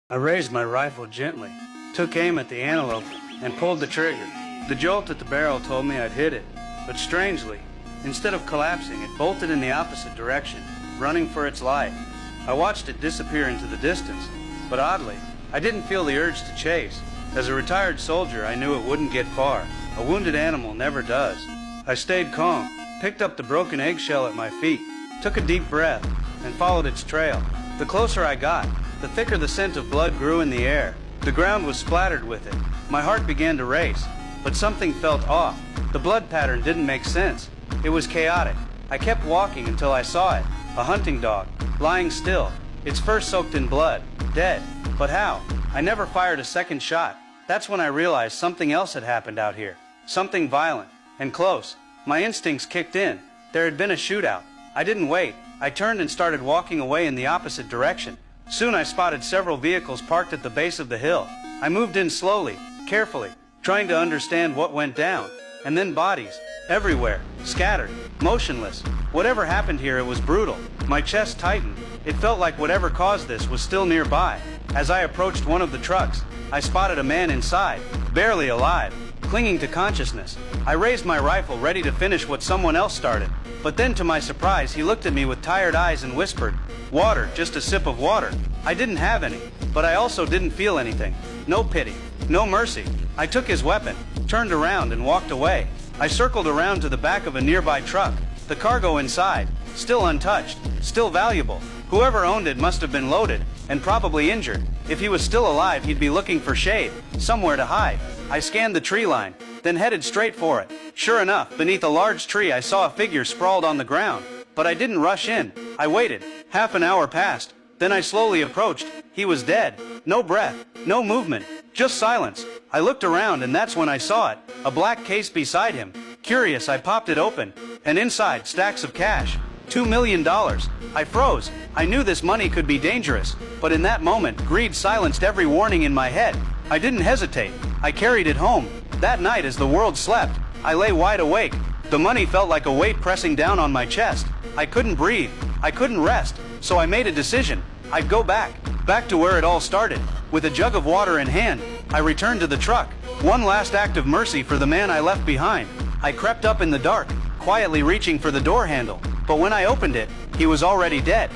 I raised my rifle gently, took aim at the antelope, and pulled the trigger. The jolt at the barrel told me I'd hit it, but strangely, instead of collapsing, it bolted in the opposite direction, running for its life. I watched it disappear into the distance, but oddly, I didn't feel the urge to chase. As a retired soldier, I knew it wouldn't get far. A wounded animal never does. I stayed calm, picked up the broken eggshell at my feet, took a deep breath, and followed its trail. The closer I got, the thicker the scent of blood grew in the air. The ground was splattered with it. My heart began to race, but something felt off. The blood pattern didn't make sense. It was chaotic. I kept walking until I saw it, a hunting dog, lying still, its fur soaked in blood, dead. But how? I never fired a second shot. That's when I realized something else had happened out here. Something violent and close. My instincts kicked in. There had been a shootout. I didn't wait. I turned and started walking away in the opposite direction. Soon I spotted several vehicles parked at the base of the hill. I moved in slowly, carefully, trying to understand what went down. And then bodies, everywhere, scattered, motionless. Whatever happened here, it was brutal. My chest tightened. It felt like whatever caused this was still nearby. As I approached one of the trucks, I spotted a man inside, barely alive, clinging to consciousness. I raised my rifle, ready to finish what someone else started. But then, to my surprise, he looked at me with tired eyes and whispered, "Water, just a sip of water." I didn't have any, but I also didn't feel anything. No pity, no mercy. I took his weapon, turned around, and walked away. I circled around to the back of a nearby truck. The cargo inside, still untouched, still valuable. Whoever owned it must have been loaded, and probably injured. If he was still alive, he'd be looking for shade, somewhere to hide. I scanned the tree line, then headed straight for it. Sure enough, beneath a large tree I saw a figure sprawled on the ground. But I didn't rush in. I waited. Half an hour passed. Then I slowly approached. He was dead. No breath, no movement, just silence. I looked around, and that's when I saw it. A black case beside him. Curious, I popped it open. And inside, stacks of cash. $2 million. I froze. I knew this money could be dangerous, but in that moment, greed silenced every warning in my head. I didn't hesitate. I carried it home. That night, as the world slept, I lay wide awake. The money felt like a weight pressing down on my chest. I couldn't breathe. I couldn't rest. So I made a decision. I'd go back to where it all started. With a jug of water in hand, I returned to the truck. One last act of mercy for the man I left behind. I crept up in the dark, quietly reaching for the door handle. But when I opened it, he was already dead.